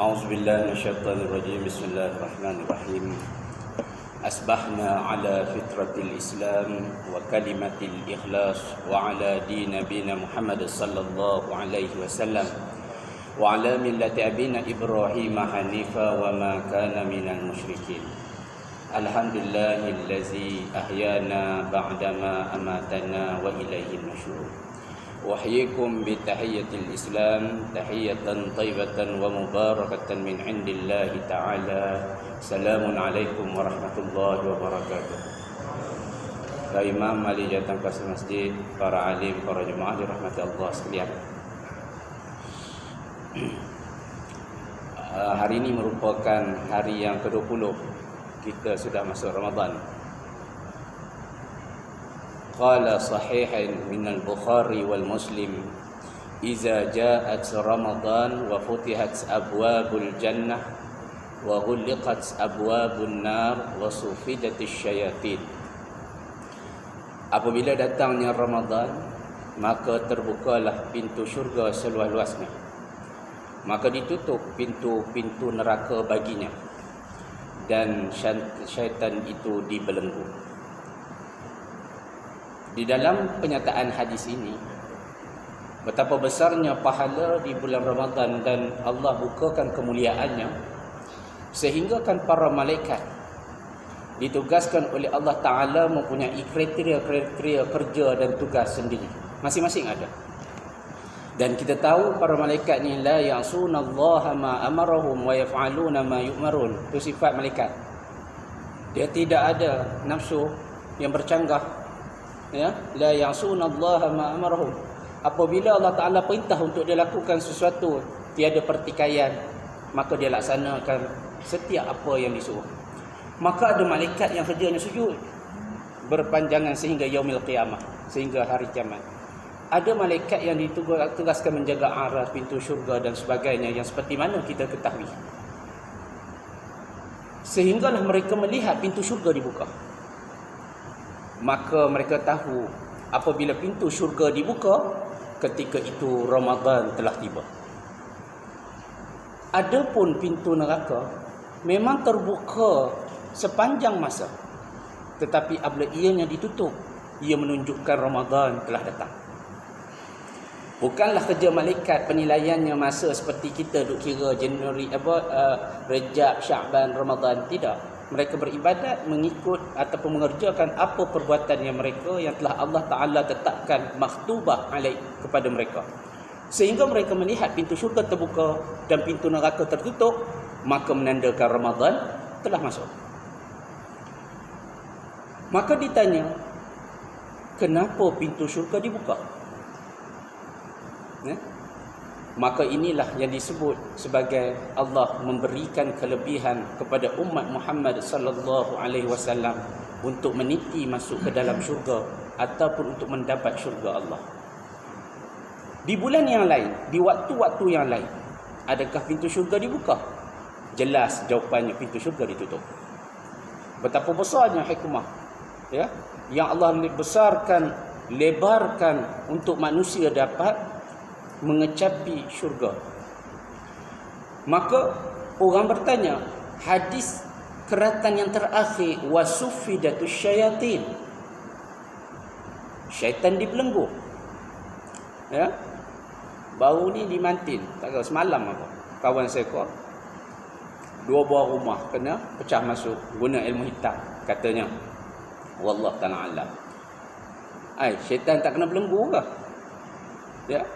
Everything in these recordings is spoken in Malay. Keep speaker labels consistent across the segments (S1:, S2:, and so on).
S1: أعوذ بالله من الشيطان الرجيم. بسم الله الرحمن الرحيم. أصبحنا على فطرة الإسلام وكلمة الإخلاص وعلى دين نبينا محمد صلى الله عليه وسلم وعلى ملة أبينا إبراهيم حنيفا وما كان من المشركين. الحمد لله الذي أحيانا بعدما أماتنا وإليه النشور. أحييكم بتحية الإسلام تحية طيبة ومباركة من عند الله تعالى. السلام عليكم ورحمة الله وبركاته. Para imam, ahli jawatan kuasa masjid, para alim, para jemaah dirahmati Allah sekalian. Hari ini merupakan hari yang ke-20 kita sudah masuk Ramadan. Qala sahihan min al-Bukhari wal Muslim, iza ja'at Ramadan wa futihat abwabul jannah wa ghulqat abwabun nar wa sufidatis syayatin. Apabila datangnya Ramadan, maka terbukalah pintu syurga seluas-luasnya, maka ditutup pintu-pintu neraka baginya, dan syaitan itu dibelenggu. Di dalam penyataan hadis ini, betapa besarnya pahala di bulan Ramadan, dan Allah bukakan kemuliaannya sehingga para malaikat ditugaskan oleh Allah Ta'ala mempunyai kriteria kerja dan tugas sendiri. Masing-masing ada. Dan kita tahu para malaikat ni la ya'sunallaha ma amarahum wa yaf'aluna ma yu'marun. Itu sifat malaikat. Dia tidak ada nafsu yang bercanggah. Ya, la ya'sunallaha ma amarahum. Apabila Allah Ta'ala perintah untuk dia lakukan sesuatu, tiada pertikaian, maka dia laksanakan setiap apa yang disuruh. Maka ada malaikat yang kerjanya sujud berpanjangan sehingga yaumil qiyamah, sehingga hari kiamat. Ada malaikat yang ditugaskan menjaga aras, pintu syurga dan sebagainya, yang seperti mana kita ketahui. Sehinggalah mereka melihat pintu syurga dibuka. Maka mereka tahu apabila pintu syurga dibuka, ketika itu Ramadan telah tiba. Adapun pintu neraka memang terbuka sepanjang masa, tetapi apabila ianya ditutup, ia menunjukkan Ramadan telah datang. Bukanlah kerja malaikat penilaiannya masa seperti kita duk kira Januari, Rejab, Sya'ban, Ramadan. Tidak. Mereka beribadat mengikut ataupun mengerjakan apa perbuatan yang mereka yang telah Allah Ta'ala tetapkan maktubah alaih kepada mereka. Sehingga mereka melihat pintu syurga terbuka dan pintu neraka tertutup, maka menandakan Ramadan telah masuk. Maka ditanya, kenapa pintu syurga dibuka? Maka inilah yang disebut sebagai Allah memberikan kelebihan kepada umat Muhammad sallallahu alaihi wasallam untuk meniti masuk ke dalam syurga ataupun untuk mendapat syurga Allah. Di bulan yang lain, di waktu-waktu yang lain, adakah pintu syurga dibuka? Jelas jawapannya, pintu syurga ditutup. Betapa besarnya hikmah, ya, yang Allah besarkan, lebarkan untuk manusia dapat mengecapi syurga. Maka orang bertanya, hadis keratan yang terakhir, wasufidatus syayatin, syaitan dibelenggu. Ya, baru ni dimantin, tak tahu semalam apa, kawan saya kau, 2 buah rumah kena pecah masuk guna ilmu hitam, katanya. Wallah ta'ala alam. Syaitan tak kena belenggu ke? Ya.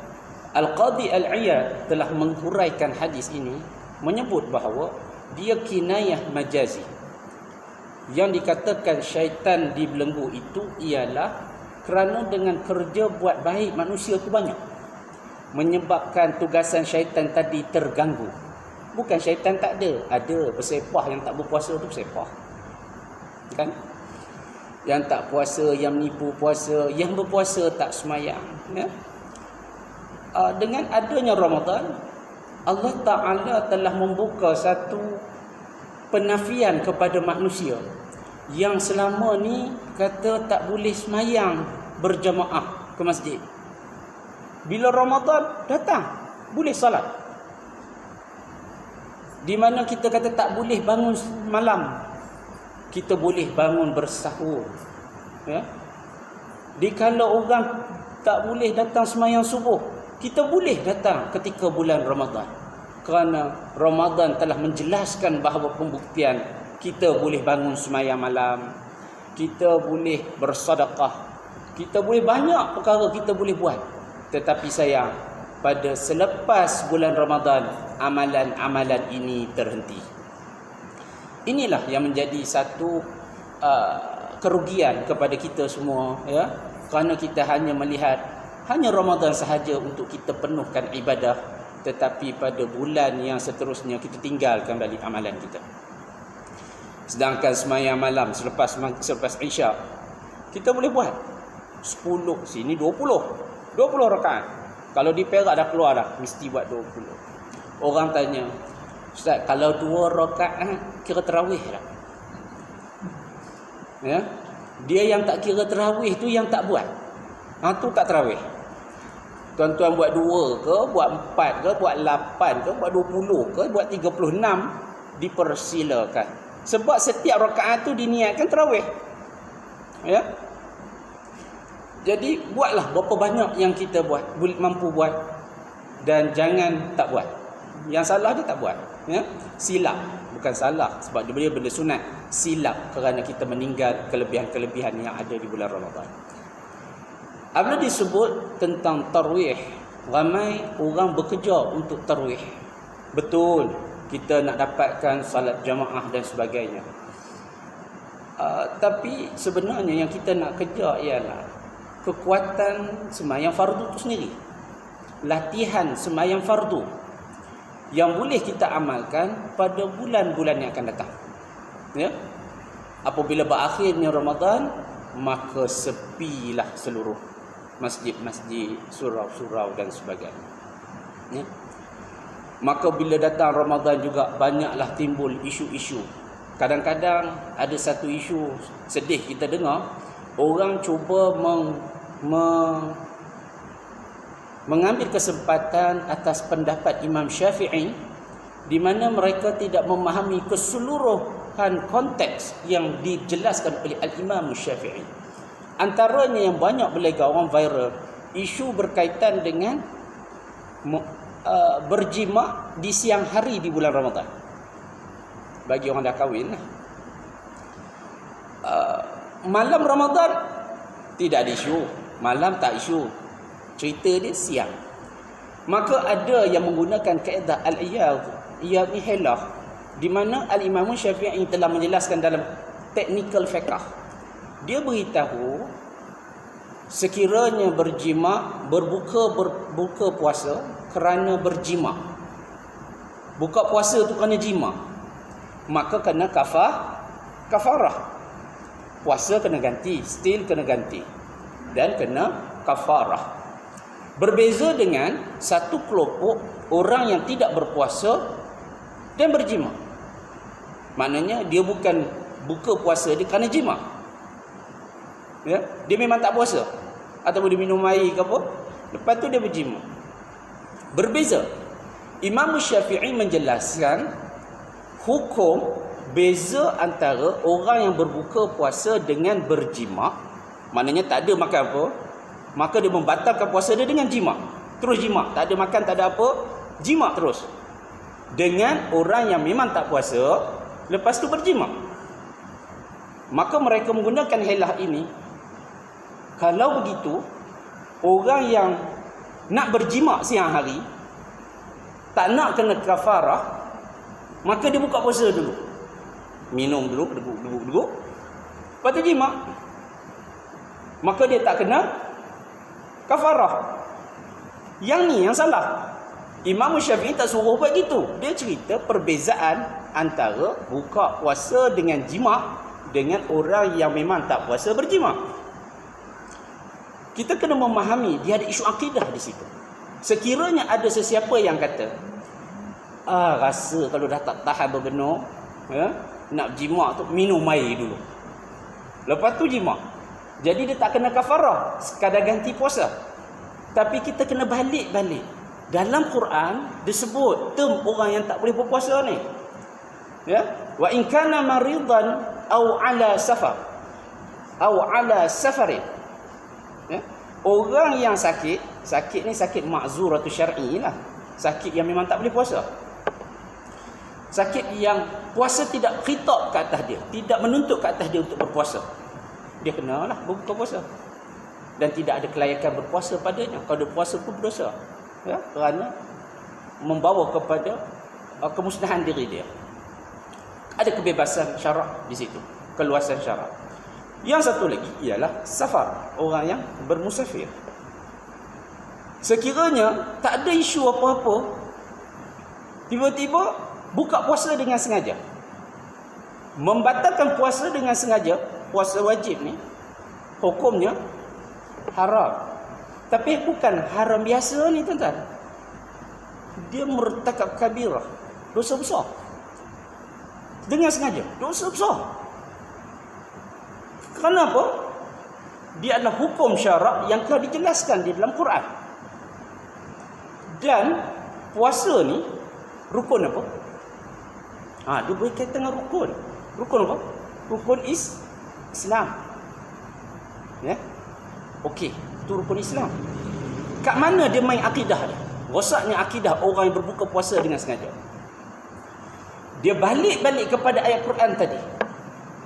S1: Al-Qadhi Al-Iyad telah menghuraikan hadis ini, menyebut bahawa dia kinayah majazi. Yang dikatakan syaitan dibelenggu itu ialah kerana dengan kerja buat baik manusia itu banyak, menyebabkan tugasan syaitan tadi terganggu. Bukan syaitan tak ada, ada bersepah yang tak berpuasa tu bersepah, kan? Yang tak puasa, yang menipu puasa, yang berpuasa tak semayang, ya? Dengan adanya Ramadan, Allah Ta'ala telah membuka satu penafian kepada manusia yang selama ni kata tak boleh semayang berjamaah ke masjid. Bila Ramadan datang, boleh salat. Di mana kita kata tak boleh bangun malam, kita boleh bangun bersahur. Ya. Dikala orang tak boleh datang sembahyang subuh, kita boleh datang ketika bulan Ramadan. Kerana Ramadan telah menjelaskan bahawa pembuktian kita boleh bangun sembahyang malam, kita boleh bersedekah, kita boleh banyak perkara kita boleh buat. Tetapi sayang, pada selepas bulan Ramadan, amalan-amalan ini terhenti. Inilah yang menjadi satu kerugian kepada kita semua, ya. Kerana kita hanya melihat hanya Ramadan sahaja untuk kita penuhkan ibadah, tetapi pada bulan yang seterusnya kita tinggalkan balik amalan kita. Sedangkan sembahyang malam selepas Isyak kita boleh buat 10, sini 20 rakaat. Kalau di Perak dah keluar dah, mesti buat 20. Orang tanya, Ustaz, kalau 2 rakaat kira tarawih tak? Ya? Dia yang tak kira tarawih tu yang tak buat. Tu tak tarawih. Tuan-tuan buat 2 ke, buat 4 ke, buat 8 ke, buat 20 ke, buat 36, dipersilakan. Sebab setiap rakaat tu diniatkan tarawih. Ya? Jadi buatlah berapa banyak yang kita buat, mampu buat, dan jangan tak buat. Yang salah dia tak buat, ya? Silap, bukan salah sebab dia benda sunat. Silap kerana kita meninggal kelebihan-kelebihan yang ada di bulan Ramadan. Apabila disebut tentang tarawih, ramai orang bekerja untuk tarawih. Betul, kita nak dapatkan salat jamaah dan sebagainya. Tapi sebenarnya yang kita nak kejar ialah kekuatan sembahyang fardu itu sendiri. Latihan sembahyang fardu yang boleh kita amalkan pada bulan-bulan yang akan datang. Ya? Apabila berakhirnya Ramadan, maka sepilah seluruh masjid-masjid, surau-surau dan sebagainya. Ya? Maka bila datang Ramadan juga banyaklah timbul isu-isu. Kadang-kadang ada satu isu sedih kita dengar, orang cuba mengambil kesempatan atas pendapat Imam Syafi'i, di mana mereka tidak memahami keseluruhan konteks yang dijelaskan oleh Al-Imam Syafi'i. Antaranya yang banyak beredar orang viral, isu berkaitan dengan berjima di siang hari di bulan Ramadan. Bagi orang dah kahwin lah. Malam Ramadan tidak ada isu, malam tak isu. Cerita dia siang. Maka ada yang menggunakan kaedah al-iyad. Iyad ni helah, di mana Al-Imam Syafi'i telah menjelaskan dalam technical fiqh. Dia beritahu sekiranya berjima, berbuka puasa kerana berjima, buka puasa tu kerana jima, maka kena kafarah. Puasa kena ganti, still kena ganti, dan kena kafarah. Berbeza dengan satu kelompok orang yang tidak berpuasa dan berjima. Maknanya dia bukan buka puasa dia kerana jima, ya? Dia memang tak puasa, ataupun dia minum air ke apa, lepas tu dia berjima. Berbeza. Imam Syafi'i menjelaskan hukum beza antara orang yang berbuka puasa dengan berjima, maknanya tak ada makan apa, maka dia membatalkan puasa dia dengan jima. Terus jima, tak ada makan, tak ada apa, jima terus. Dengan orang yang memang tak puasa, lepas tu berjima. Maka mereka menggunakan helah ini. Kalau begitu, orang yang nak berjima siang hari, tak nak kena kafarah, maka dia buka puasa dulu, minum dulu, deguk, lepas tu jima, maka dia tak kena kafarah. Yang ni yang salah. Imam Syafi'i tak suruh buat gitu. Dia cerita perbezaan antara buka puasa dengan jima dengan orang yang memang tak puasa berjima. Kita kena memahami dia ada isu akidah di situ. Sekiranya ada sesiapa yang kata, rasa kalau dah tak tahan berbenar, ya, nak jima tu minum air dulu, lepas tu jima, jadi dia tak kena kafarah, sekadar ganti puasa. Tapi kita kena balik dalam Quran disebut term orang yang tak boleh berpuasa ni. Ya, wa in kana maridan au ala safar au ala safarin. Ya, orang yang sakit ni sakit ma'zuratu syar'i lah. Sakit yang memang tak boleh puasa. Sakit yang puasa tidak khitab ke atas dia, tidak menuntut ke atas dia untuk berpuasa. Dia kenalah berbuka puasa. Dan tidak ada kelayakan berpuasa padanya. Kalau dia puasa pun berdosa. Ya, kerana membawa kepada kemusnahan diri dia. Ada kebebasan syarak di situ, keluasan syarak. Yang satu lagi ialah safar, orang yang bermusafir. Sekiranya tak ada isu apa-apa, tiba-tiba buka puasa dengan sengaja, membatalkan puasa dengan sengaja, puasa wajib ni hukumnya haram. Tapi bukan haram biasa ni tuan-tuan. Dia mertakab kabirah, dosa besar. Dengan sengaja, dosa besar. Kenapa? Dia adalah hukum syarak yang telah dijelaskan di dalam Quran. Dan puasa ni rukun apa? Dia berkaitan dengan rukun. Rukun apa? Rukun Islam. Ya. Okey, itu rukun Islam. Kat mana dia main akidah dia? Rosaknya akidah orang yang berbuka puasa dengan sengaja. Dia balik kepada ayat Quran tadi.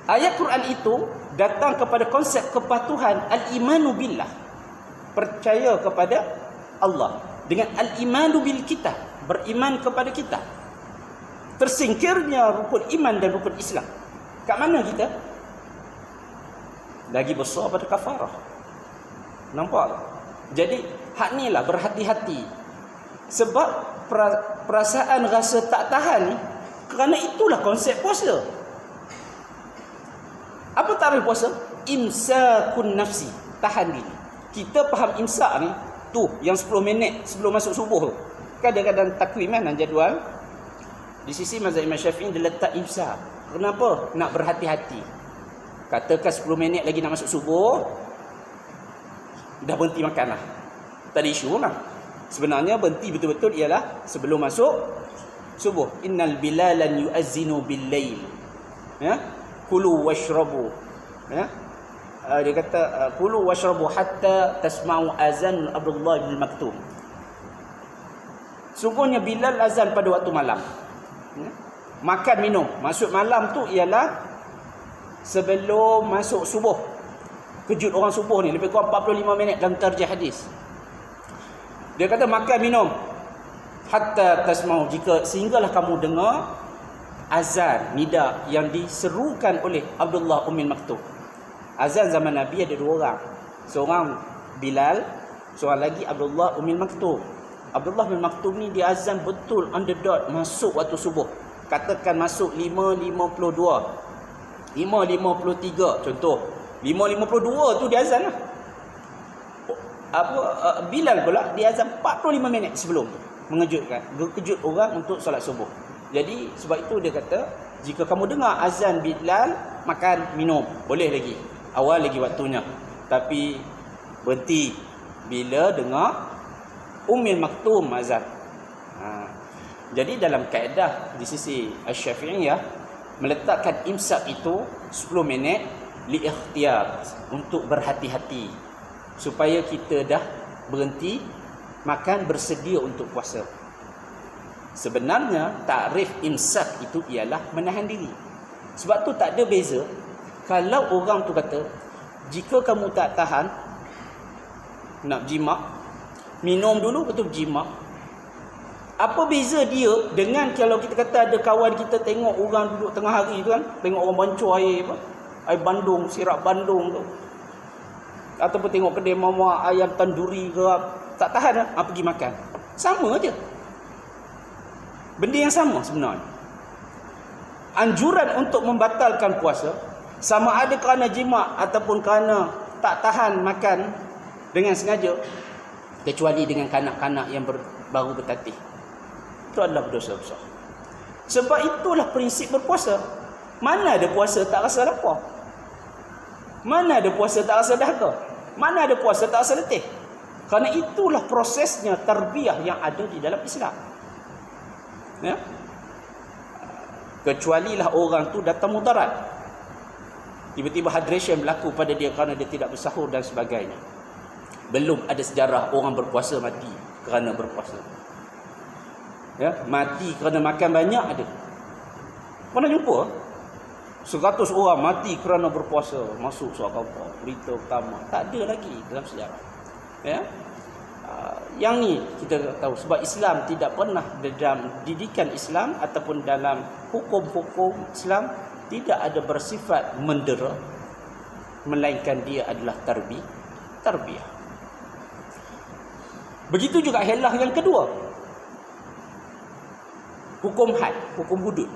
S1: Ayat Quran itu datang kepada konsep kepatuhan al-imanu billah. Percaya kepada Allah. Dengan al-imanu bil kitab, beriman kepada kita. Tersingkirnya rukun iman dan rukun Islam. Kat mana kita? Lagi besar pada kafarah. Nampak? Jadi hak ni lah berhati-hati. Sebab perasaan rasa tak tahan ni, kerana itulah konsep puasa. Apa tarikh puasa? Imsakun nafsi, tahan diri. Kita faham imsak ni tu yang 10 minit sebelum masuk subuh tu. Kadang-kadang takwim dan jadual. Di sisi mazhab Imam Syafi'i dia letak imsak. Kenapa? Nak berhati-hati. Katakan 10 minit lagi nak masuk subuh, dah berhenti makan lah. Tak ada isu lah. Sebenarnya berhenti betul-betul ialah sebelum masuk subuh. Innal bilalan yu'azzinu bil-lail. Ya? Kulu washrabu. Ya? Dia kata kulu washrabu hatta tasma'u azan Abdullah bin Maktum. Sungguhnya Bilal azan pada waktu malam. Ya? Makan minum. Maksud malam tu ialah sebelum masuk subuh. Kejut orang subuh ni lebih kurang 45 minit dalam tarjih hadis. Dia kata makan minum hatta tasma'u, jika sehinggalah kamu dengar azan nida yang diserukan oleh Abdullah Ummil Maktum. Azan zaman Nabi ada 2 orang. Seorang Bilal, seorang lagi Abdullah Ummil Maktum. Abdullah bin Maktum ni dia azan betul on the dot masuk waktu subuh. Katakan masuk 5.52, 5.53 contoh. 5.52 tu dia azan lah. Bilal pula dia azan 45 minit sebelum tu. Mengejutkan, kejut orang untuk solat subuh. Jadi sebab itu dia kata, jika kamu dengar azan Bilal, makan minum boleh lagi. Awal lagi waktunya. Tapi berhenti bila dengar Ummil Maktum azan. Jadi dalam kaedah di sisi Asy-Syafi'iyah meletakkan imsak itu 10 minit li ikhtiyar, untuk berhati-hati supaya kita dah berhenti makan, bersedia untuk puasa. Sebenarnya takrif imsak itu ialah menahan diri. Sebab tu tak ada beza kalau orang tu kata, jika kamu tak tahan nak berjimak, minum dulu betul berjimak. Apa beza dia dengan kalau kita kata ada kawan kita tengok orang duduk tengah hari tu kan, tengok orang bancur air air bandung, sirap bandung tu, ataupun tengok kedai mamak ayam tanduri ke, tak tahan lah, pergi makan. Sama je. Benda yang sama sebenarnya. Anjuran untuk membatalkan puasa, sama ada kerana jimat ataupun kerana tak tahan makan dengan sengaja, kecuali dengan kanak-kanak yang baru bertatih, itu adalah berdosa besar. Sebab itulah prinsip berpuasa. Mana ada puasa tak rasa lapar? Mana ada puasa tak rasa dahaga? Mana ada puasa tak rasa letih? Kerana itulah prosesnya tarbiyah yang ada di dalam Islam. Ya? Kecualilah orang tu datang mudarat. Tiba-tiba hydration berlaku pada dia kerana dia tidak bersahur dan sebagainya. Belum ada sejarah orang berpuasa mati kerana berpuasa. Ya, mati kerana makan banyak ada. Pernah jumpa? 100 orang mati kerana berpuasa. Masuk surah khabar, berita utama. Tak ada lagi dalam sejarah. Ya? Yang ni kita tahu sebab Islam tidak pernah dalam didikan Islam ataupun dalam hukum-hukum Islam tidak ada bersifat mendera, melainkan dia adalah tarbiyah. Begitu juga helah yang kedua. Hukum had, hukum hudud.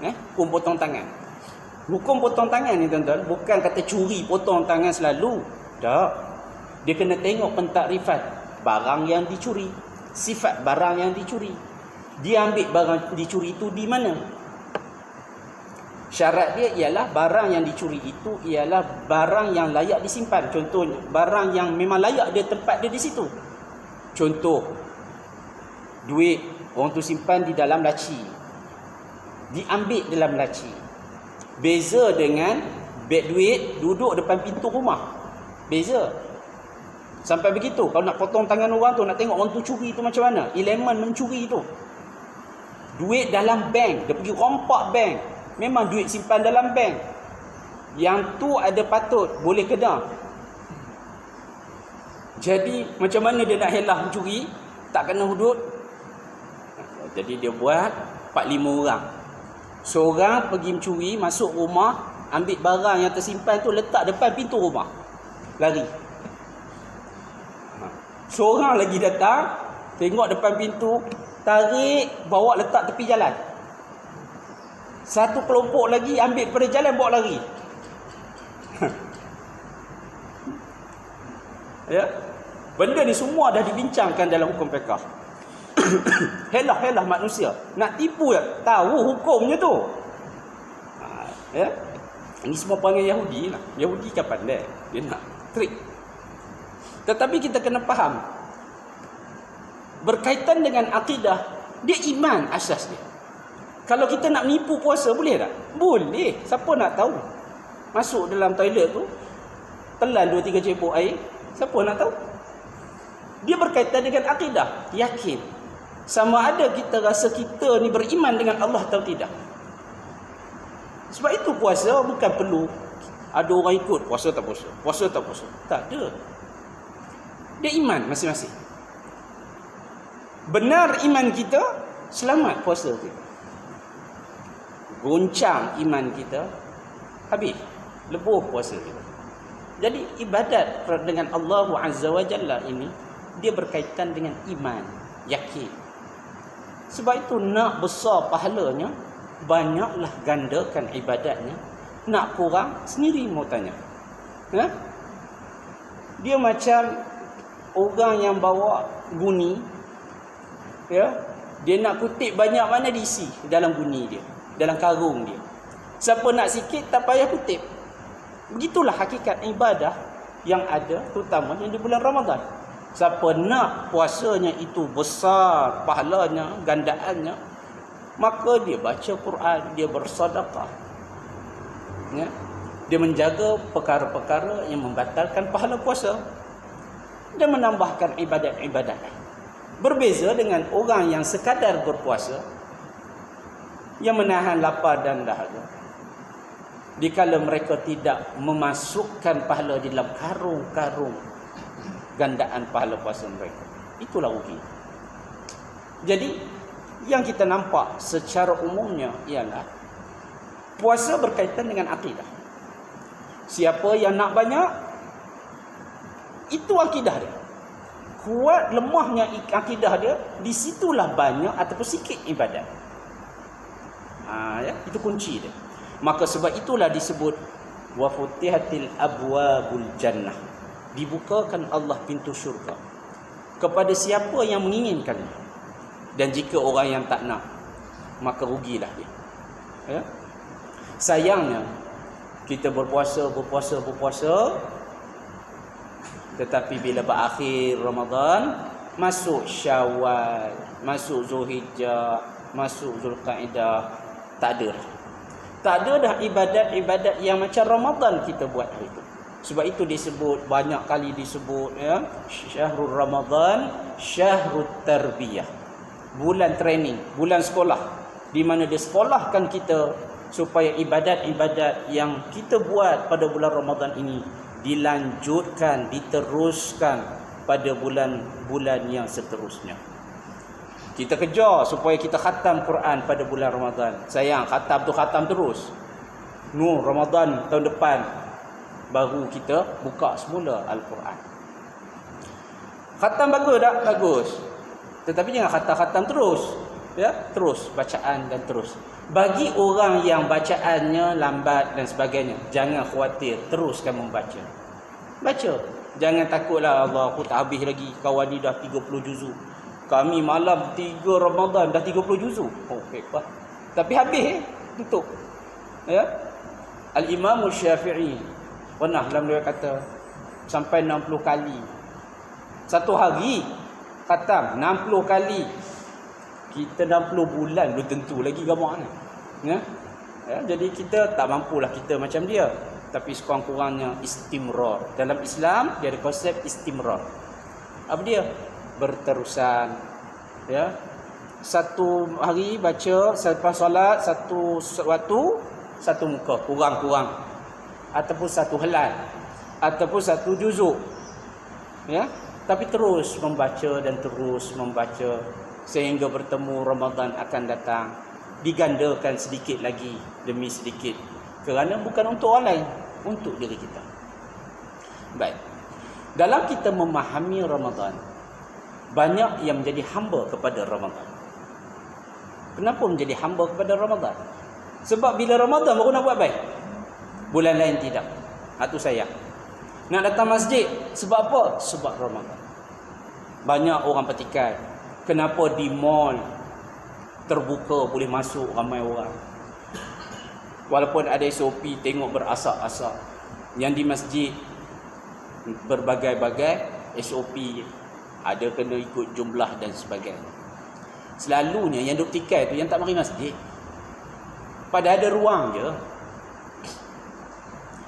S1: Hukum potong tangan. Hukum potong tangan ni tuan-tuan bukan kata curi potong tangan selalu. Tak. Dia kena tengok pentakrifan barang yang dicuri, sifat barang yang dicuri. Dia ambil barang dicuri itu di mana? Syarat dia ialah barang yang dicuri itu ialah barang yang layak disimpan. Contohnya, barang yang memang layak dia tempat dia di situ. Contoh, duit orang tu simpan di dalam laci. Diambil dalam laci. Beza dengan beg duit duduk depan pintu rumah. Beza. Sampai begitu, kalau nak potong tangan orang tu, nak tengok orang tu curi tu macam mana. Elemen mencuri tu. Duit dalam bank, dia pergi rompak bank. Memang duit simpan dalam bank. Yang tu ada patut, boleh kena. Jadi, macam mana dia nak helah mencuri, tak kena hudud. Jadi dia buat 4-5 orang. Seorang pergi mencuri, masuk rumah, ambil barang yang tersimpan tu, letak depan pintu rumah. Lari. Seorang lagi datang, tengok depan pintu, tarik, bawa letak tepi jalan. Satu kelompok lagi ambil daripada jalan, bawa lari. Ya, benda ni semua dah dibincangkan dalam hukum fiqh. Helah manusia nak tipu tahu hukumnya tu. Ya, ini semua panggil Yahudi lah. Yahudi kan pandai, dia nak trik. Tetapi kita kena faham, berkaitan dengan akidah, dia iman asas dia. Kalau kita nak menipu puasa, boleh tak? Boleh. Siapa nak tahu? Masuk dalam toilet tu, telan 2-3 cepuk air, siapa nak tahu? Dia berkaitan dengan akidah, yakin. Sama ada kita rasa kita ni beriman dengan Allah atau tidak. Sebab itu puasa bukan perlu ada orang ikut puasa tak puasa, puasa tak puasa. Tak ada. Dia iman masing-masing. Benar iman kita, selamat puasa kita. Goncang iman kita, habis, lebuh puasa kita. Jadi ibadat dengan Allah Azza wa Jalla ini, dia berkaitan dengan iman, yakin. Sebab itu nak besar pahalanya, banyaklah gandakan ibadatnya. Nak kurang, sendiri mau tanya. Dia macam orang yang bawa guni, ya, dia nak kutip banyak mana diisi dalam guni dia, dalam karung dia. Siapa nak sikit tak payah kutip. Begitulah hakikat ibadah yang ada, terutama di bulan Ramadan. Siapa nak puasanya itu besar pahalanya, gandaannya, maka dia baca Quran, dia bersedekah, ya, dia menjaga perkara-perkara yang membatalkan pahala puasa dan menambahkan ibadat-ibadat. Berbeza dengan orang yang sekadar berpuasa, yang menahan lapar dan dahaga, dikala mereka tidak memasukkan pahala di dalam karung-karung gandaan pahala puasa mereka. Itulah rugi. Jadi yang kita nampak secara umumnya ialah puasa berkaitan dengan akidah. Siapa yang nak banyak, itu akidah dia. Kuat lemahnya akidah dia, disitulah banyak ataupun sikit ibadat. Ya, itu kunci dia. Maka sebab itulah disebut wa futihatil abwabul jannah. Dibukakan Allah pintu syurga kepada siapa yang menginginkan. Dan jika orang yang tak nak, maka rugilah dia. Ya? Sayangnya kita berpuasa, Tetapi bila berakhir Ramadan, masuk Syawal, masuk Zulhijjah, masuk Zulqa'dah, tak ada dah. Tak ada dah ibadat-ibadat yang macam Ramadan kita buat hari itu. Sebab itu disebut, banyak kali disebut, ya, Syahrul Ramadan, Syahrul Tarbiyah. Bulan training, bulan sekolah, di mana dia sekolahkan kita supaya ibadat-ibadat yang kita buat pada bulan Ramadan ini dilanjutkan, diteruskan pada bulan-bulan yang seterusnya. Kita kejar supaya kita khatam Quran pada bulan Ramadan. Sayang, khatam tu khatam terus. Ramadan tahun depan baru kita buka semula Al-Quran. Khatam bagus tak? Bagus. Tetapi jangan khatam-khatam terus. Ya, terus bacaan dan terus. Bagi orang yang bacaannya lambat dan sebagainya, jangan khawatir, teruskan membaca. Baca. Jangan takutlah, Allah, aku tak habis lagi. Kawan ni dah 30 juzuk. Kami malam 3 Ramadan dah 30 juzuk. Oh, hebat. Tapi habis tutup. Ya. Al-Imam Syafi'i pernah dalam dia kata sampai 60 kali. Satu hari khatam 60 kali. Kita 60 bulan belum tentu lagi gamak ni. Ya? Ya, jadi kita tak mampulah kita macam dia. Tapi sekurang-kurangnya istimrar. Dalam Islam dia ada konsep istimrar. Apa dia? Berterusan. Ya. Satu hari baca selepas solat satu waktu, satu muka, kurang-kurang. Ataupun satu helai. Ataupun satu juzuk. Ya. Tapi terus membaca dan terus membaca sehingga bertemu Ramadan akan datang, digandakan sedikit lagi demi sedikit, kerana bukan untuk orang lain, untuk diri kita. Baik, dalam kita memahami Ramadan, banyak yang menjadi hamba kepada Ramadan. Kenapa menjadi hamba kepada Ramadan? Sebab bila Ramadan baru nak buat baik, bulan lain tidak. Itu sayang. Nak datang masjid, sebab apa? Sebab Ramadan. Banyak orang petikai, kenapa di mall terbuka boleh masuk ramai orang, walaupun ada SOP tengok berasak-asak. Yang di masjid berbagai-bagai SOP, ada kena ikut jumlah dan sebagainya. Selalunya yang duk tikai tu yang tak mari masjid, pada ada ruang je.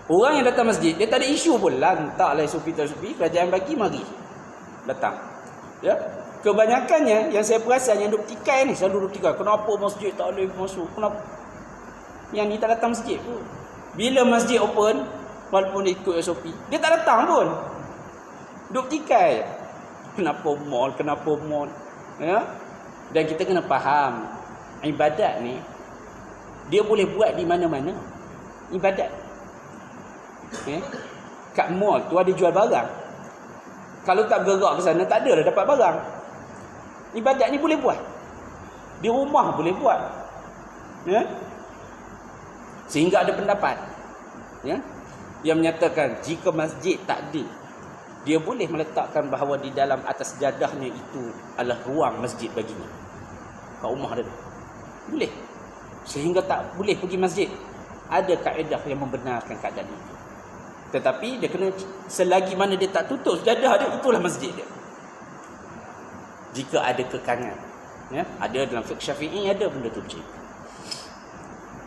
S1: Orang yang datang masjid dia tak ada isu pun, lantaklah SOP kerajaan bagi mari datang. Ya, kebanyakannya yang saya perasan yang duk tikai ni selalu duk tikai, kenapa masjid tak boleh masuk, kenapa yang ni tak datang masjid pun. Bila masjid open, walaupun dia ikut SOP, dia tak datang pun, duk tikai. Kenapa mall, ya? Dan kita kena faham, ibadat ni dia boleh buat di mana-mana. Ibadat, okay? Kat mall tu ada jual barang. Kalau tak bergerak ke sana, tak ada dah dapat barang. Ibadat ni boleh buat. Di rumah boleh buat. Ya? Sehingga ada pendapat, ya, yang menyatakan jika masjid tak ada, dia boleh meletakkan bahawa di dalam atas jadahnya itu adalah ruang masjid baginya. Kat rumah dia boleh. Sehingga tak boleh pergi masjid. Ada kaedah yang membenarkan keadaan itu. Tetapi dia kena, selagi mana dia tak tutup jadah dia, itulah masjid dia. Jika ada kekangan, ya, ada dalam fiqh Syafi'i ada benda tu macam itu.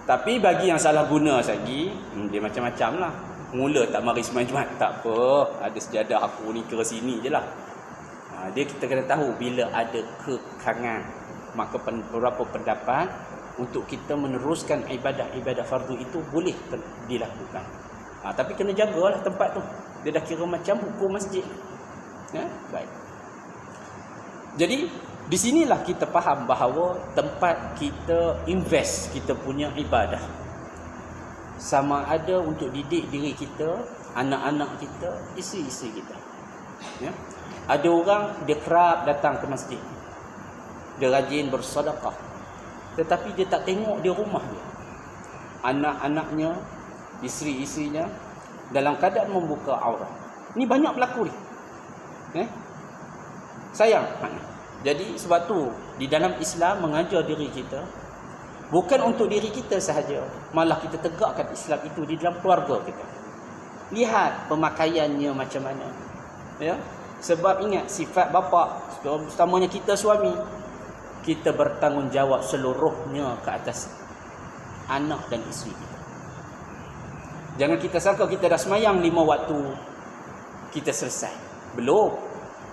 S1: Tapi bagi yang salah guna lagi, dia macam-macam lah. Mula tak mari sembahyang Jumaat, tak apa, ada sejadah aku ni kira sini je lah. Dia kita kena tahu bila ada kekangan, maka beberapa pendapat untuk kita meneruskan ibadah-ibadah fardu itu boleh dilakukan. Tapi kena jagalah tempat tu. Dia dah kira macam hukum masjid. Ya, baik. Jadi di sinilah kita faham bahawa tempat kita invest kita punya ibadah, sama ada untuk didik diri kita, anak-anak kita, isteri-isteri kita. Ya. Ada orang dia kerap datang ke masjid, dia rajin bersedekah, tetapi dia tak tengok di rumah dia, anak-anaknya, isteri-isterinya dalam keadaan membuka aurat. Ni banyak berlaku ni. Sayang. Jadi sebab tu di dalam Islam mengajar diri kita bukan untuk diri kita sahaja, malah kita tegakkan Islam itu di dalam keluarga kita. Lihat pemakaiannya macam mana. Ya. Sebab ingat sifat bapa, utamanya kita suami, kita bertanggungjawab seluruhnya ke atas anak dan isteri kita. Jangan kita sangka kita dah semayang 5 waktu kita selesai. Belum.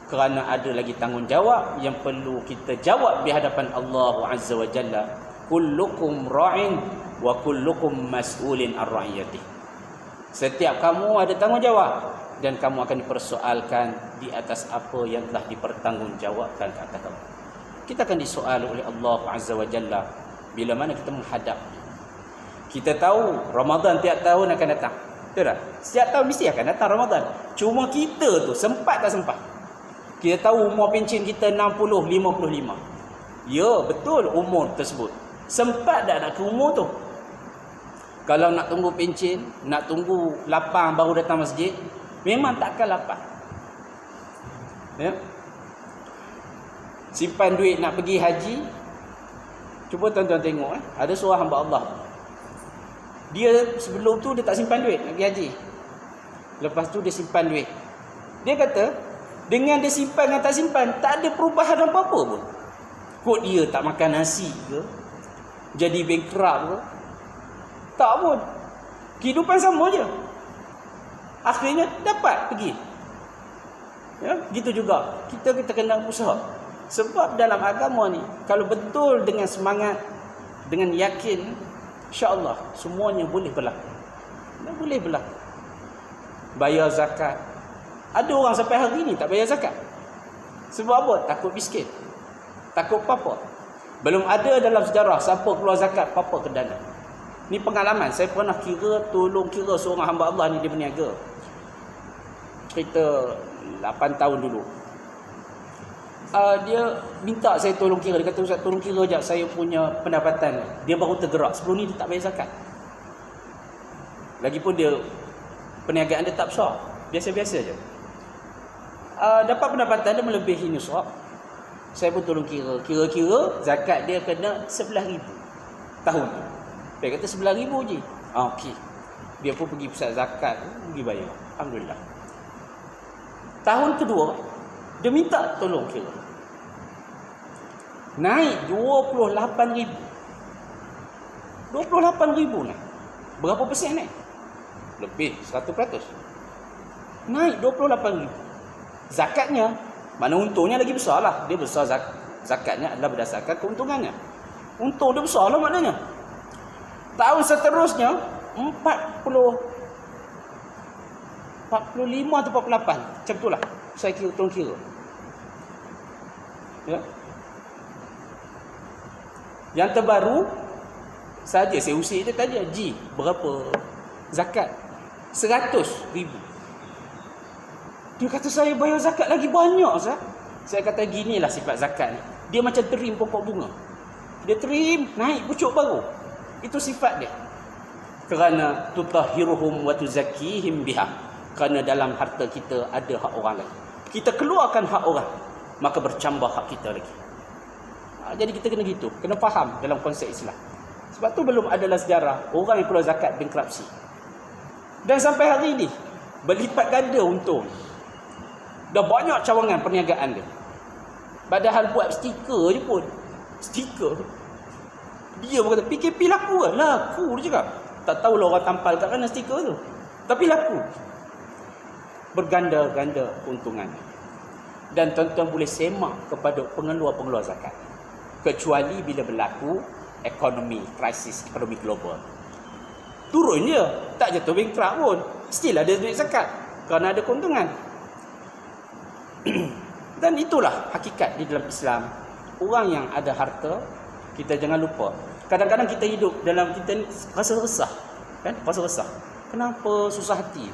S1: Kerana ada lagi tanggungjawab yang perlu kita jawab di hadapan Allah Azza wa Jalla. Kullukum ra'in wa kullukum mas'ulin ar ra'iyatih. Setiap kamu ada tanggungjawab dan kamu akan dipersoalkan di atas apa yang telah dipertanggungjawabkan ke atas kamu. Kita akan disoal oleh Allah Azza wa Jalla bila mana kita menghadap. Kita tahu Ramadan tiap tahun akan datang. Betul tak? Setiap tahun mesti akan datang Ramadan. Cuma kita tu sempat tak sempat. Kita tahu umur pencen kita 60, 55. Ya, betul umur tersebut. Sempat tak nak ke umur tu? Kalau nak tunggu pencen, nak tunggu lapang baru datang masjid, memang takkan lapang. Ya. Simpan duit nak pergi haji. Cuba tuan-tuan tengok ada seorang hamba Allah. Dia sebelum tu dia tak simpan duit nak pergi haji. Lepas tu dia simpan duit. Dia kata dengan dia simpan dan tak simpan, tak ada perubahan apa-apa pun. Kod dia tak makan nasi ke, jadi bankrupt ke, tak pun. Kehidupan sama je. Akhirnya dapat pergi. Ya, gitu juga. Kita kena usaha. Sebab dalam agama ni, kalau betul dengan semangat, dengan yakin, insya-Allah semuanya boleh berlaku. Boleh berlaku. Bayar zakat. Ada orang sampai hari ni tak bayar zakat. Sebab apa? Takut miskin. Takut apa? Belum ada dalam sejarah siapa keluar zakat apa ke dana. Ni pengalaman. Saya pernah tolong kira seorang hamba Allah ni, dia berniaga. Cerita 8 tahun dulu. Dia minta saya tolong kira. Dia kata, Ustaz tolong kira sekejap saya punya pendapatan. Dia baru tergerak. Sebelum ni dia tak bayar zakat. Lagipun dia perniagaan dia tak besar. Biasa-biasa je. Dapat pendapatan dia melebihi nisab. Saya pun tolong kira. Kira-kira zakat dia kena 11,000 tahun tu. Dia kata 11,000 je. Okey. Dia pun pergi pusat zakat, pergi bayar. Alhamdulillah. Tahun kedua, dia minta tolong kira. Naik 28,000. 28,000 naik. Berapa persen naik? Lebih 100%. Naik 28,000. Zakatnya, mana untungnya lagi besar lah. Dia besar zakatnya adalah berdasarkan keuntungannya. Untung dia besar lah maknanya. Tahun seterusnya 45 atau 48. Macam itulah. Saya tolong kira. Ya. Yang terbaru saja saya usik dia tadi, Ji, berapa zakat? 100,000. Dia kata saya bayar zakat lagi banyak, Ustaz. Saya kata ginilah sifat zakat ni. Dia macam terim pokok bunga. Dia terim, naik pucuk baru. Itu sifat dia. Kerana tutahhiruhum wa tuzakkihim biha. Kerana dalam harta kita ada hak orang lain. Kita keluarkan hak orang, maka bercambah hak kita lagi. Jadi kita kena gitu, kena faham dalam konsep Islam. Sebab tu belum adalah sejarah orang yang keluar zakat bankruptcy. Dan sampai hari ini berlipat ganda untung. Dah banyak cawangan perniagaan dia. Padahal buat stiker je pun. Stiker. Dia berkata, PKP laku ke? Laku dia cakap. Tak tahulah orang tampal kat mana stiker tu. Tapi laku. Berganda-ganda keuntungan. Dan tuan-tuan boleh semak kepada pengeluar-pengeluar zakat. Kecuali bila berlaku ekonomi, krisis ekonomi global. Turun je. Tak jatuh bankrupt pun. Still ada duit zakat. Kerana ada keuntungan. Dan itulah hakikat di dalam Islam. Orang yang ada harta, kita jangan lupa. Kadang-kadang kita hidup dalam, kita rasa resah. Kan? Rasa resah. Kenapa susah hati?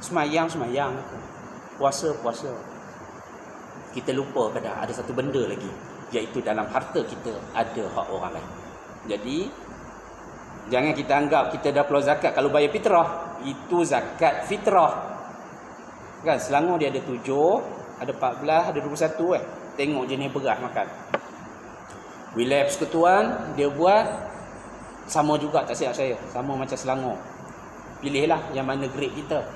S1: Semayang, puasa. Kita lupa kadang ada satu benda lagi. Iaitu dalam harta kita ada hak orang lain. Jadi, jangan kita anggap kita dah keluar zakat. Kalau bayar fitrah, itu zakat fitrah. Kan? Selangor dia ada 7, ada 14, ada 21 Tengok jenis beras makan. Wilayah Persekutuan dia buat sama juga, tak silap saya, sama macam Selangor. Pilihlah yang mana grade kita.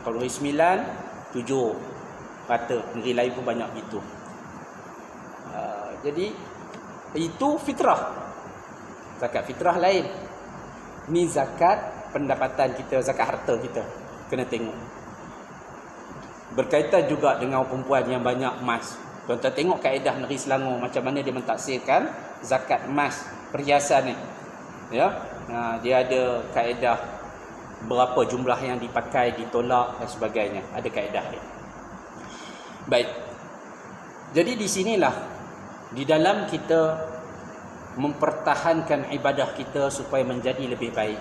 S1: Kalau hari 9, 7. rata. Negeri lain pun banyak begitu. Jadi itu fitrah. Zakat fitrah lain. Ni zakat pendapatan kita, zakat harta kita. Kena tengok. Berkaitan juga dengan perempuan yang banyak emas. Tuan-tuan tengok kaedah Negeri Selangor macam mana dia mentaksirkan zakat emas, perhiasan ni. Ya. Dia ada kaedah berapa jumlah yang dipakai, ditolak dan sebagainya. Ada kaedah dia. Baik. Jadi di sinilah di dalam kita mempertahankan ibadah kita supaya menjadi lebih baik.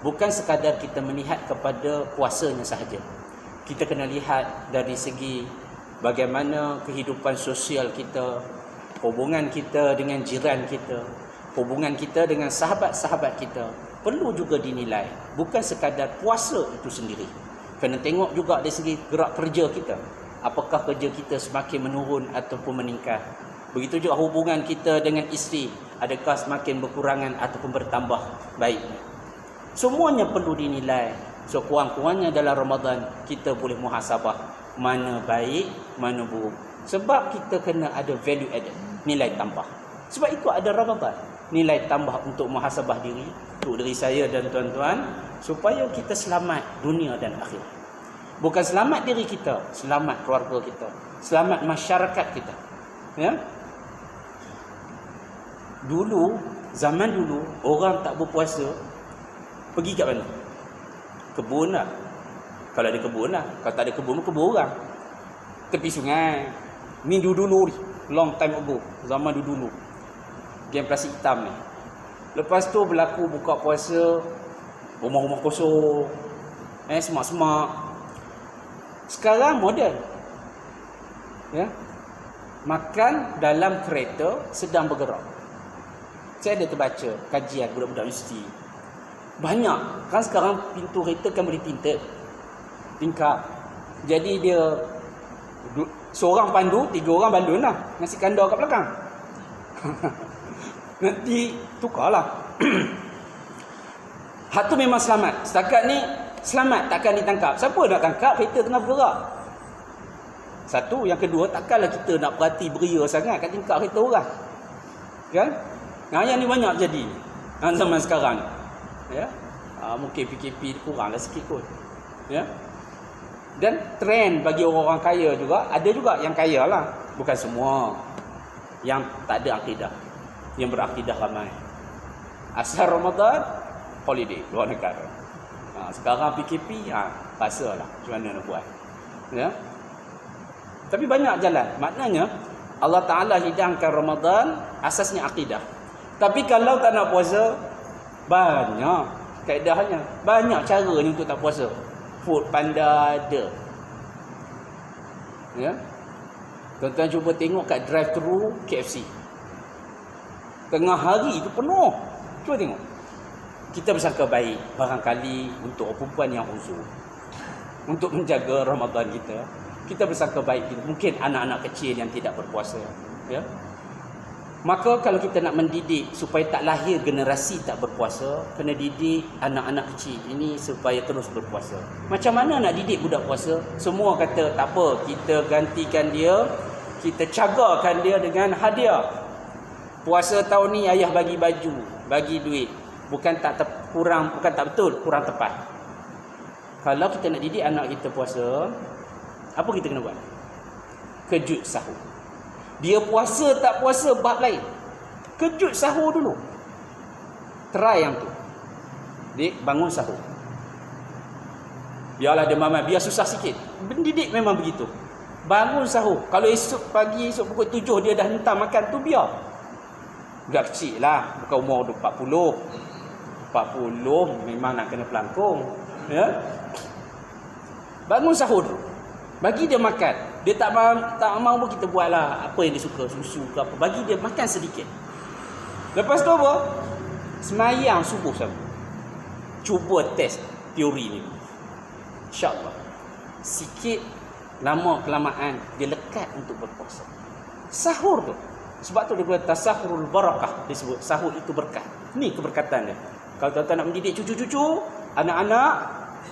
S1: Bukan sekadar kita melihat kepada puasanya sahaja. Kita kena lihat dari segi bagaimana kehidupan sosial kita, hubungan kita dengan jiran kita, hubungan kita dengan sahabat-sahabat kita. Perlu juga dinilai. Bukan sekadar puasa itu sendiri. Kena tengok juga dari segi gerak kerja kita. Apakah kerja kita semakin menurun ataupun meningkat. Begitu juga hubungan kita dengan isteri. Adakah semakin berkurangan ataupun bertambah baik. Semuanya perlu dinilai. So kurang-kurangnya dalam Ramadan kita boleh muhasabah mana baik, mana buruk. Sebab kita kena ada value added, nilai tambah. Sebab itu ada Ramadan. Nilai tambah untuk muhasabah diri, untuk diri saya dan tuan-tuan, supaya kita selamat dunia dan akhirat. Bukan selamat diri kita, selamat keluarga kita, selamat masyarakat kita. Ya? Dulu, zaman dulu, orang tak berpuasa, pergi kat mana? Kebun lah. Kalau ada kebun lah. Kalau tak ada kebun, kebun orang. Tepi sungai. Ni dulu ni. Long time ago. Zaman dulu. Game plastik hitam ni. Lepas tu berlaku buka puasa. Rumah-rumah kosong. Semak-semak. Sekarang moden. Ya. Makan dalam kereta sedang bergerak. Saya ada terbaca kajian budak-budak universiti. Banyak. Kan sekarang pintu kereta kan boleh tinted. Tingkap. Jadi dia seorang pandu, 3 orang balun lah. Nasi kandar kat belakang. Nanti tukarlah. Hak tu memang selamat. Setakat ni selamat, takkan ditangkap. Siapa nak tangkap? Kereta tengah bergerak. Satu. Yang kedua, takkanlah kita nak perhati beria sangat kat tingkap kereta orang. Kan? Yang ni banyak jadi zaman sekarang ni. Ya, mungkin PKP kuranglah sikit kot. Ya. Dan trend bagi orang-orang kaya juga, ada juga yang kaya lah, bukan semua. Yang tak ada akidah, yang berakidah ramai. Asal Ramadan holiday luar negara. Sekarang PKP pasalah macam mana nak buat. Ya. Tapi banyak jalan. Maknanya Allah Taala hidangkan Ramadan asasnya akidah. Tapi kalau tak nak puasa, banyak kaedahnya, banyak caranya untuk tak puasa. Food Panda ada. Ya. Tuan-tuan cuba tengok kat drive-thru KFC. Tengah hari itu penuh. Cuba tengok. Kita bersangka baik, barangkali untuk perempuan yang uzur, untuk menjaga Ramadan kita. Kita bersangka baik, mungkin anak-anak kecil yang tidak berpuasa. Ya. Maka kalau kita nak mendidik supaya tak lahir generasi tak berpuasa, kena didik anak-anak kecil ini supaya terus berpuasa. Macam mana nak didik budak puasa? Semua kata tak apa, kita gantikan dia, kita cagarkan dia dengan hadiah. Puasa tahun ni ayah bagi baju, bagi duit. Bukan tak betul, kurang tepat. Kalau kita nak didik anak kita puasa, apa kita kena buat? Kejut sahur. Dia puasa tak puasa bab lain. Kejut sahur dulu. Try yang tu. Dik, bangun sahur. Biarlah dia mamat, biar susah sikit. Mendidik memang begitu. Bangun sahur. Kalau esok pagi, esok pukul 7 dia dah hentam makan tu, biar. Budak kecil lah. Bukan umur 40. 40 memang nak kena pelangkung. Ya? Bangun sahur dulu. Bagi dia makan. Dia tak mau pun kita buatlah apa yang dia suka, susu ke apa. Bagi dia makan sedikit. Lepas tu apa? Semayang subuh sama. Cuba test teori ni. InsyaAllah. Sikit lama kelamaan dia lekat untuk berpuasa. Sahur tu. Sebab tu dia kata tasahurul barakah. Dia sebut sahur itu berkah. Ni keberkatan dia. Kalau tuan-tuan nak mendidik cucu-cucu, anak-anak,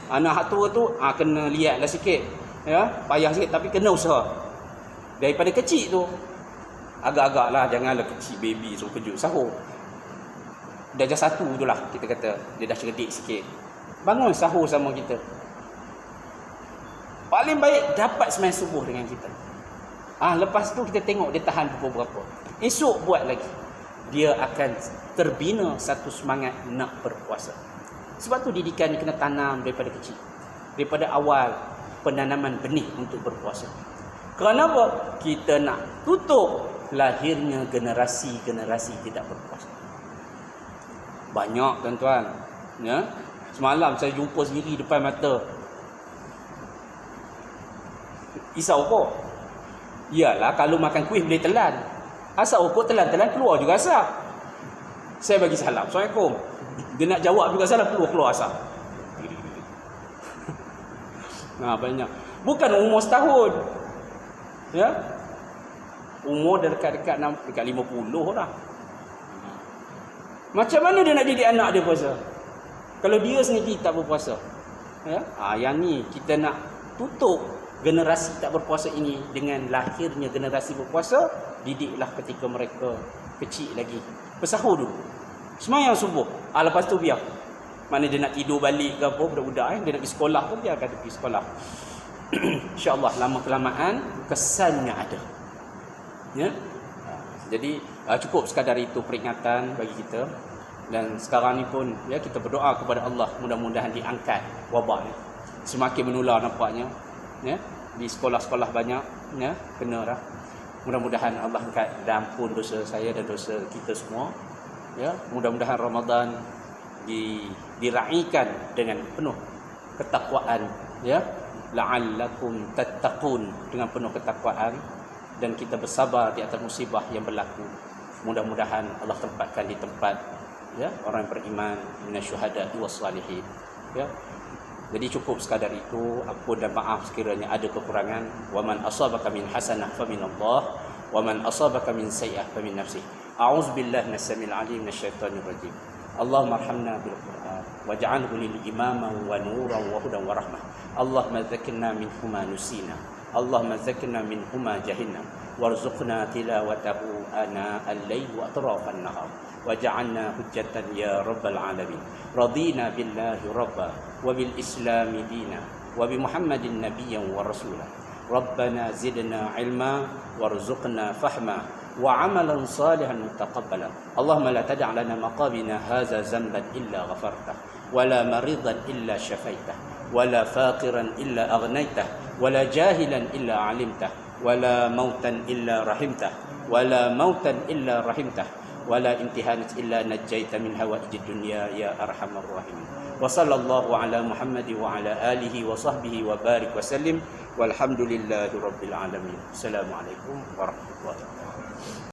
S1: anak hak tua tu kena lihatlah sikit. Ya, payah sikit tapi kena usaha. Daripada kecil tu, agak-agaklah janganlah kecil baby suruh kejut sahur. Darjah 1 tu lah kita kata, dia dah cerdik sikit. Bangun sahur sama kita. Paling baik dapat sembahyang subuh dengan kita. Lepas tu kita tengok dia tahan pukul berapa. Esok buat lagi. Dia akan terbina satu semangat nak berpuasa. Sebab tu didikan ni kena tanam daripada kecil. Daripada awal penanaman benih untuk berpuasa. Kerana apa? Kita nak tutup lahirnya generasi-generasi tidak berpuasa. Banyak tuan-tuan. Ya? Semalam saya jumpa sendiri depan mata. Isau kok. Iyalah kalau makan kuih boleh telan. Asal kok telan-telan keluar juga asap. Saya bagi salam. Assalamualaikum. Dia nak jawab juga salam, keluar asap. Banyak. Bukan umur setahun. Ya. Umur dah dekat 50 dah. Macam mana dia nak didik anak dia puasa? Kalau dia sendiri tak berpuasa. Ya. Yang ni kita nak tutup generasi tak berpuasa ini dengan lahirnya generasi berpuasa. Didiklah ketika mereka kecil lagi. Bersahur dulu. Sembahyang subuh. Lepas tu biar. Mana dia nak tidur balik ke apa, budak-budak dia nak pergi sekolah pun biarkan dia pergi sekolah. InsyaAllah lama kelamaan kesannya ada. Ya. Jadi cukup sekadar itu peringatan bagi kita. Dan sekarang ni pun ya kita berdoa kepada Allah mudah-mudahan diangkat wabak ni. Semakin menular nampaknya. Ya. Di sekolah-sekolah banyak ya kena dah. Mudah-mudahan Allah angkat dan ampun dosa saya dan dosa kita semua. Ya, mudah-mudahan Ramadan diraikan dengan penuh ketakwaan ya, la'allakum tattaqun, dengan penuh ketakwaan, dan kita bersabar di atas musibah yang berlaku. Mudah-mudahan Allah tempatkan di tempat ya orang yang beriman, minasyuhada was salihin ya. Jadi cukup sekadar itu. Ampun dan maaf sekiranya ada kekurangan. Wa man asabaka min hasanah fa min Allah, wa man asabaka min sayyi'ah fa min nafsih. A'udzu billahi minasy-sami'il 'alim minasyaitonir rajim. Allahumma arhamna bil Qur'an waj'alhu lil imama wa nuran wa hudan wa rahmah. Allahumma dzakkirna minhu ma nusina. Allahumma dzakkirna minhu ma jahilna. Warzuqna tilawatahu ana al-layl wa atrafan nahar. Waj'alna hujjatan ya rabbal alamin. Radina billahi rabba wa bil islami dina wa bi Muhammadin nabiyyan wa rasula. Rabbana zidna ilma warzuqna fahma وعملا صالحا متقبلا. اللهم لا تدع لنا مقامنا هذا ذنبا إلا غفرته ولا مريضا إلا شفيته ولا فاقرا إلا أغنيته ولا جاهلا إلا علمته ولا موتا إلا رحمته ولا موتا إلا رحمته ولا امتحانات إلا نجيت من هوائج الدنيا يا أرحم الراحمين. وصلى الله على محمد وعلى آله وصحبه وبارك وسلم والحمد لله رب العالمين. السلام عليكم ورحمة الله وبركاته.